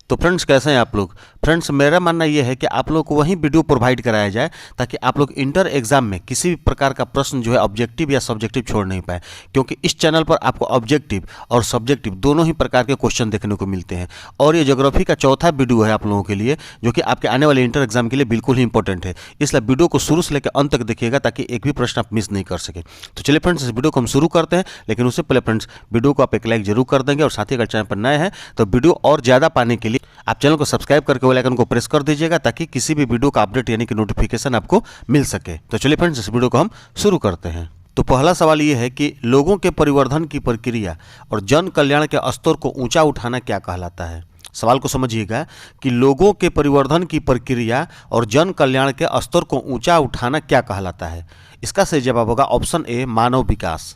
तो फ्रेंड्स कैसे हैं आप लोग। फ्रेंड्स मेरा मानना यह है कि आप लोग को वही वीडियो प्रोवाइड कराया जाए ताकि आप लोग इंटर एग्जाम में किसी भी प्रकार का प्रश्न जो है ऑब्जेक्टिव या सब्जेक्टिव छोड़ नहीं पाए, क्योंकि इस चैनल पर आपको ऑब्जेक्टिव और सब्जेक्टिव दोनों ही प्रकार के क्वेश्चन देखने को मिलते हैं। और ये ज्योग्राफी का चौथा वीडियो है आप लोगों के लिए, जो कि आपके आने वाले इंटर एग्जाम के लिए बिल्कुल ही इंपॉर्टेंट है। इसलिए वीडियो को शुरू से लेकर अंत तक देखिएगा ताकि एक भी प्रश्न आप मिस नहीं कर सके। तो चलिए फ्रेंड्स इस वीडियो को हम शुरू करते हैं, लेकिन उससे पहले फ्रेंड्स वीडियो को आप एक लाइक जरूर कर देंगे और साथ ही अगर चैनल पर नए हैं तो वीडियो और ज़्यादा पाने के लिए आप चैनल को सब्सक्राइब करके बेल आइकन को प्रेस कर दीजिएगा ताकि किसी भी वीडियो का अपडेट यानी कि नोटिफिकेशन आपको मिल सके। तो चलिए फ्रेंड्स इस वीडियो को हम शुरू करते हैं। तो पहला सवाल ये है कि लोगों के परिवर्धन की प्रक्रिया और जन कल्याण के स्तर को ऊंचा उठाना क्या कहलाता है। सवाल को समझिएगा कि लोगों के परिवर्धन की प्रक्रिया और जन कल्याण के स्तर को ऊंचा उठाना क्या कहलाता है। इसका सही जवाब होगा ऑप्शन ए मानव विकास।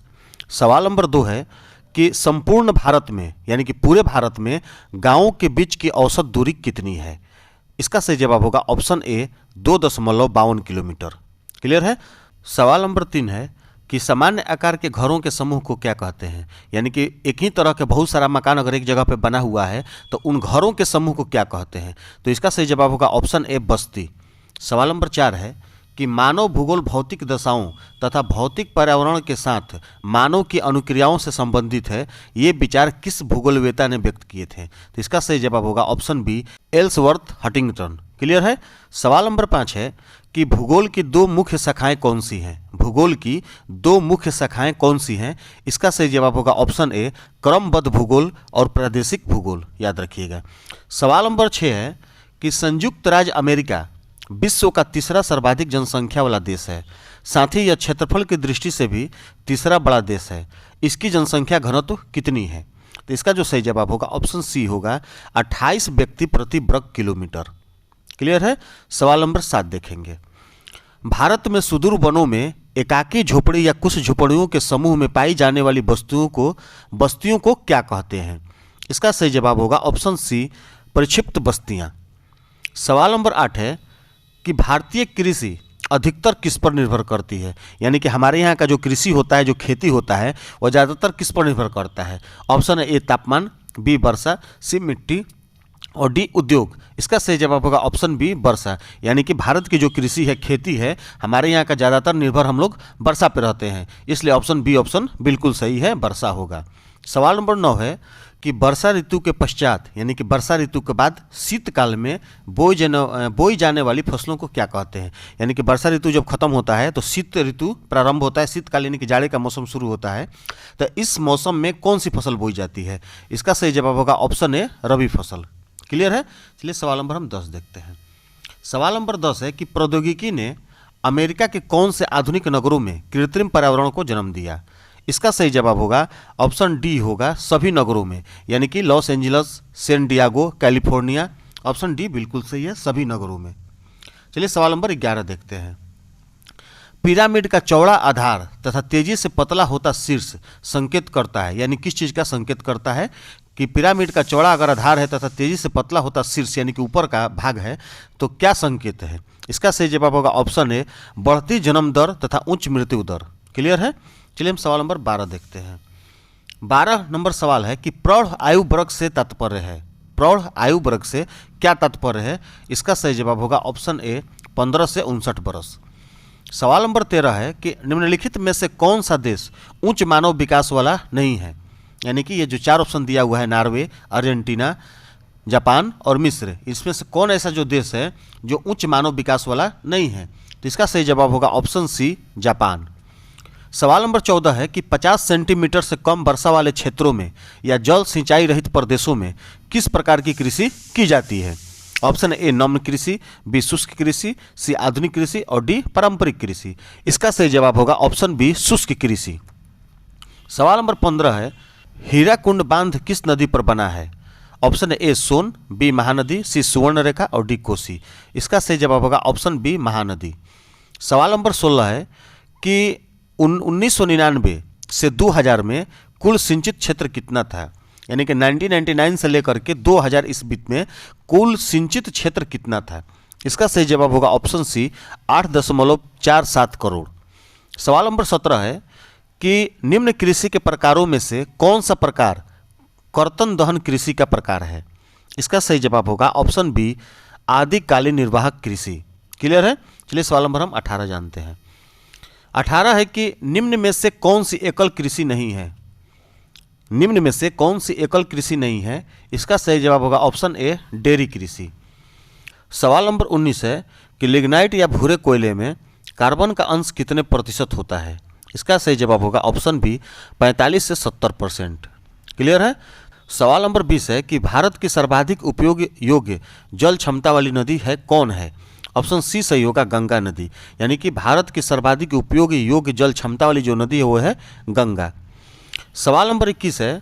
सवाल नंबर 2 है कि संपूर्ण भारत में यानी कि पूरे भारत में गांवों के बीच की औसत दूरी कितनी है। इसका सही जवाब होगा ऑप्शन ए 2.52 किलोमीटर। क्लियर है। सवाल नंबर 3 है कि सामान्य आकार के घरों के समूह को क्या कहते हैं, यानी कि एक ही तरह के बहुत सारा मकान अगर एक जगह पे बना हुआ है तो उन घरों के समूह को क्या कहते हैं। तो इसका सही जवाब होगा ऑप्शन ए बस्ती। सवाल नंबर 4 है कि मानव भूगोल भौतिक दशाओं तथा भौतिक पर्यावरण के साथ मानव की अनुक्रियाओं से संबंधित है। ये विचार किस भूगोलवेता ने व्यक्त किए थे। तो इसका सही जवाब होगा option B Ellsworth Huntington. Clear है। सवाल नंबर 5 है कि भूगोल की 2 मुख्य शाखाएं कौन सी हैं। भूगोल की 2 मुख्य शाखाएं कौन सी हैं। इसका सही जवाब होगा ऑप्शन ए क्रमबद्ध भूगोल और प्रादेशिक भूगोल। याद रखिएगा। सवाल नंबर 6 है कि संयुक्त राज्य अमेरिका विश्व का तीसरा सर्वाधिक जनसंख्या वाला देश है, साथ ही यह क्षेत्रफल की दृष्टि से भी तीसरा बड़ा देश है। इसकी जनसंख्या घनत्व कितनी है। तो इसका जो सही जवाब होगा ऑप्शन सी होगा 28 व्यक्ति प्रति वर्ग किलोमीटर। क्लियर है। सवाल नंबर 7 देखेंगे। भारत में सुदूर वनों में एकाकी झोपड़ी या कुछ झोपड़ियों के समूह में पाई जाने वाली बस्तियों को क्या कहते हैं। इसका सही जवाब होगा ऑप्शन सी परिक्षिप्त बस्तियां। सवाल नंबर 8 है कि भारतीय कृषि अधिकतर किस पर निर्भर करती है, यानी कि हमारे यहाँ का जो कृषि होता है, जो खेती होता है, वह ज़्यादातर किस पर निर्भर करता है। ऑप्शन है ए तापमान, बी वर्षा, सी मिट्टी और डी उद्योग। इसका सही जवाब होगा ऑप्शन बी वर्षा, यानी कि भारत की जो कृषि है, खेती है, हमारे यहाँ का ज़्यादातर निर्भर हम लोग वर्षा पे रहते हैं, इसलिए ऑप्शन बी ऑप्शन बिल्कुल सही है, वर्षा होगा। सवाल नंबर 9 है कि वर्षा ऋतु के पश्चात यानी कि वर्षा ऋतु के बाद शीतकाल में बोई जाने वाली फसलों को क्या कहते हैं। यानी कि वर्षा ऋतु जब खत्म होता है तो शीत ऋतु प्रारंभ होता है, शीतकाल यानी कि जाड़े का मौसम शुरू होता है। तो इस मौसम में कौन सी फसल बोई जाती है। इसका सही जवाब होगा ऑप्शन ए रबी फसल। क्लियर है। चलिए सवाल नंबर हम 10 देखते हैं। सवाल नंबर 10 है कि प्रौद्योगिकी ने अमेरिका के कौन से आधुनिक नगरों में कृत्रिम पर्यावरण को जन्म दिया। इसका सही जवाब होगा ऑप्शन डी होगा सभी नगरों में, यानी कि Los Angeles, San Diego, California. Option D बिल्कुल सही है, सभी नगरों में। चलिए सवाल नंबर 11 देखते हैं। पिरामिड का चौड़ा आधार तथा तेजी से पतला होता शीर्ष संकेत करता है, यानी किस चीज़ का संकेत करता है कि पिरामिड का चौड़ा अगर आधार है तथा तेजी से पतला होता शीर्ष यानी कि ऊपर का भाग है तो क्या संकेत है। इसका सही जवाब होगा ऑप्शन ए बढ़ती जन्म दर तथा उच्च मृत्यु दर। क्लियर है। चलिए हम सवाल नंबर 12 देखते हैं। 12 नंबर सवाल है कि प्रौढ़ आयु वर्ग से तात्पर्य है। प्रौढ़ आयु वर्ग से क्या तात्पर्य है। इसका सही जवाब होगा ऑप्शन ए 15 से 59 वर्ष। सवाल नंबर 13 है कि निम्नलिखित में से कौन सा देश उच्च मानव विकास वाला नहीं है। यानी कि ये जो 4 ऑप्शन दिया हुआ है, नॉर्वे, अर्जेंटीना, जापान और मिस्र, इसमें से कौन ऐसा जो देश है जो उच्च मानव विकास वाला नहीं है। तो इसका सही जवाब होगा ऑप्शन सी जापान। सवाल नंबर 14 है कि 50 सेंटीमीटर से कम वर्षा वाले क्षेत्रों में या जल सिंचाई रहित प्रदेशों में किस प्रकार की कृषि की जाती है। ऑप्शन ए नम्र कृषि, बी शुष्क कृषि, सी आधुनिक कृषि और डी पारंपरिक कृषि। इसका सही जवाब होगा ऑप्शन बी शुष्क कृषि। सवाल नंबर 15 है हीराकुंड बांध किस नदी पर बना है। Option A Son, B Mahanadi, C Subarnarekha और डी कोसी। इसका सही जवाब होगा ऑप्शन बी महानदी। सवाल नंबर 16 है कि 1999 से 2000 में कुल सिंचित क्षेत्र कितना था। यानी कि 1999 से लेकर के 2000 इस बीच में कुल सिंचित क्षेत्र कितना था। इसका सही जवाब होगा ऑप्शन सी 8.47 करोड़। सवाल नंबर 17 है कि निम्न कृषि के प्रकारों में से कौन सा प्रकार कर्तन दहन कृषि का प्रकार है। इसका सही जवाब होगा ऑप्शन बी, आदिकालीन निर्वाहक कृषि। क्लियर है। चलिए सवाल नंबर हम 18 जानते हैं। 18 है कि निम्न में से कौन सी एकल कृषि नहीं है। निम्न में से कौन सी एकल कृषि नहीं है। इसका सही जवाब होगा ऑप्शन ए, डेयरी कृषि। सवाल नंबर 19 है कि लिग्नाइट या भूरे कोयले में कार्बन का अंश कितने प्रतिशत होता है। इसका सही जवाब होगा ऑप्शन बी, 45 से 70%। क्लियर है। सवाल नंबर 20 है कि भारत की सर्वाधिक उपयोग योग्य जल क्षमता वाली नदी है कौन है। ऑप्शन सी सही होगा, गंगा नदी। यानी कि भारत की सर्वाधिक उपयोग योग्य जल क्षमता वाली जो नदी है वो है गंगा। सवाल नंबर 21 है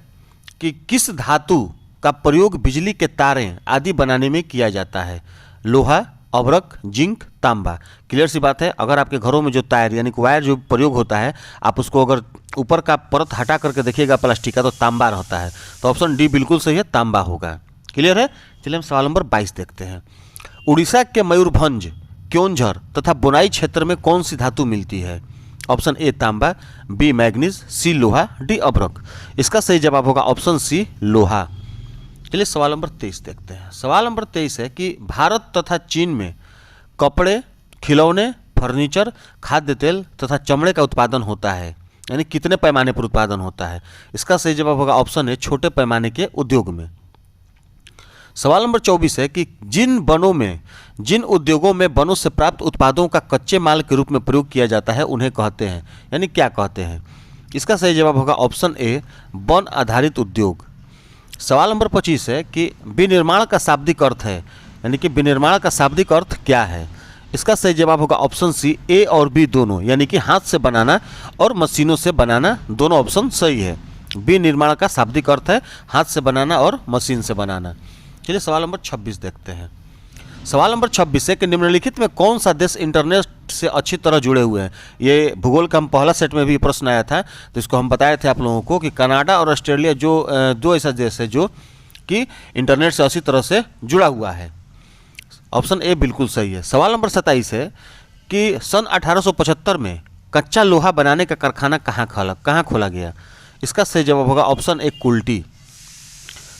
कि किस धातु का प्रयोग बिजली के तारे आदि बनाने में किया जाता है। लोहा, अभ्रक, जिंक, तांबा। क्लियर सी बात है, अगर आपके घरों में जो तार यानी कि वायर जो प्रयोग होता है, आप उसको अगर ऊपर का परत हटा करके देखिएगा प्लास्टिक का तो तांबा रहता है। तो ऑप्शन डी बिल्कुल सही है, तांबा होगा। क्लियर है। चलिए हम सवाल नंबर 22 देखते हैं। उड़ीसा के मयूरभंज, क्योंझर तथा बुनाई क्षेत्र में कौन सी धातु मिलती है। ऑप्शन ए तांबा, बी मैग्नीज, सी लोहा, डी अभ्रक। इसका सही जवाब होगा ऑप्शन सी, लोहा। चलिए सवाल नंबर 23 देखते हैं। सवाल नंबर 23 है कि भारत तथा चीन में कपड़े, खिलौने, फर्नीचर, खाद्य तेल तथा चमड़े का उत्पादन होता है, यानी कितने पैमाने पर उत्पादन होता है। इसका सही जवाब होगा ऑप्शन ए, छोटे पैमाने के उद्योग में। सवाल नंबर 24 है कि जिन उद्योगों में वनों से प्राप्त उत्पादों का कच्चे माल के रूप में प्रयोग किया जाता है उन्हें कहते हैं, यानी क्या कहते हैं। इसका सही जवाब होगा ऑप्शन ए, वन आधारित उद्योग। सवाल नंबर 25 है कि विनिर्माण का शाब्दिक अर्थ है, यानी कि विनिर्माण का शाब्दिक अर्थ क्या है। इसका सही जवाब होगा ऑप्शन सी, ए और बी दोनों, यानी कि हाथ से बनाना और मशीनों से बनाना, दोनों ऑप्शन सही है। विनिर्माण का शाब्दिक अर्थ है हाथ से बनाना और मशीन से बनाना। चलिए सवाल नंबर 26 देखते हैं। सवाल नंबर 26 है कि निम्नलिखित में कौन सा देश इंटरनेट से अच्छी तरह जुड़े हुए हैं। ये भूगोल का हम पहला सेट में भी प्रश्न आया था, तो इसको हम बताए थे आप लोगों को कि कनाडा और ऑस्ट्रेलिया जो दो ऐसा देश है जो कि इंटरनेट से अच्छी तरह से जुड़ा हुआ है। ऑप्शन ए बिल्कुल सही है। सवाल नंबर 27 है कि सन 1875 में कच्चा लोहा बनाने का कारखाना कहाँ खोला गया। इसका सही जवाब होगा ऑप्शन ए, कुल्टी।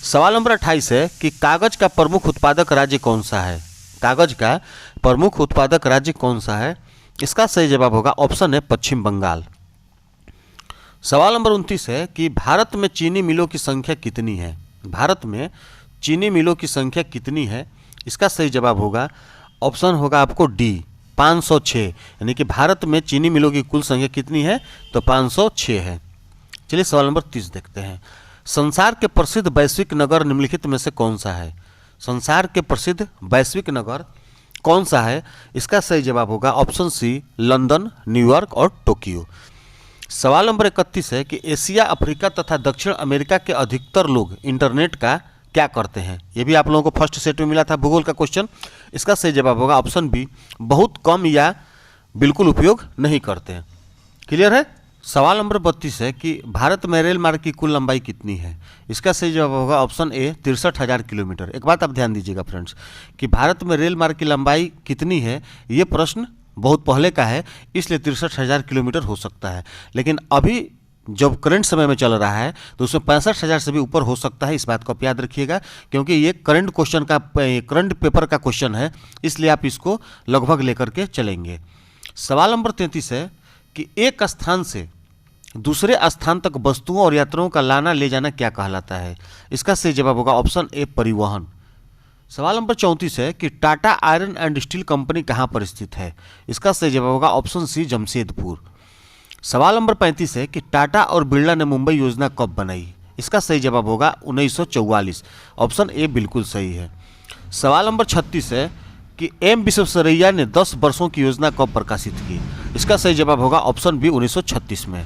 सवाल नंबर 28 है कि कागज का प्रमुख उत्पादक राज्य कौन सा है। कागज का प्रमुख उत्पादक राज्य कौन सा है। इसका सही जवाब होगा ऑप्शन है, पश्चिम बंगाल। सवाल नंबर 29 है कि भारत में चीनी मिलों की संख्या कितनी है। भारत में चीनी मिलों की संख्या कितनी है। इसका सही जवाब होगा ऑप्शन होगा आपको डी, 506। यानी कि भारत में चीनी मिलों की कुल संख्या कितनी है, तो 506 है। चलिए सवाल नंबर 30 देखते हैं। संसार के प्रसिद्ध वैश्विक नगर निम्नलिखित में से कौन सा है। संसार के प्रसिद्ध वैश्विक नगर कौन सा है। इसका सही जवाब होगा ऑप्शन सी, लंदन, न्यूयॉर्क और टोक्यो। सवाल नंबर 31 है कि एशिया, अफ्रीका तथा दक्षिण अमेरिका के अधिकतर लोग इंटरनेट का क्या करते हैं। ये भी आप लोगों को फर्स्ट सेट में मिला था भूगोल का क्वेश्चन। इसका सही जवाब होगा ऑप्शन बी, बहुत कम या बिल्कुल उपयोग नहीं करते हैं। क्लियर है। सवाल नंबर 32 है कि भारत में रेल मार्ग की कुल लंबाई कितनी है। इसका सही जवाब होगा ऑप्शन ए, 63,000 किलोमीटर। एक बात आप ध्यान दीजिएगा फ्रेंड्स कि भारत में रेल मार्ग की लंबाई कितनी है, ये प्रश्न बहुत पहले का है, इसलिए 63,000 किलोमीटर हो सकता है। लेकिन अभी जब करंट समय में चल रहा है तो उसमें 65,000 से भी ऊपर हो सकता है। इस बात को आप याद रखिएगा, क्योंकि ये करंट पेपर का क्वेश्चन है, इसलिए आप इसको लगभग लेकर के चलेंगे। सवाल नंबर 33 है कि एक स्थान से दूसरे स्थान तक वस्तुओं और यात्रियों का लाना ले जाना क्या कहलाता है। इसका सही जवाब होगा ऑप्शन ए, परिवहन। सवाल नंबर 34 है कि Tata iron and steel company कहाँ पर स्थित है। इसका सही जवाब होगा ऑप्शन सी, जमशेदपुर। सवाल नंबर 35 है कि टाटा और बिरला ने मुंबई योजना कब बनाई। इसका सही जवाब होगा 1944। ऑप्शन ए बिल्कुल सही है। सवाल नंबर 36 है कि एम विश्वेश्वरैया ने 10 वर्षों की योजना कब प्रकाशित की। इसका सही जवाब होगा ऑप्शन बी, 1936 में।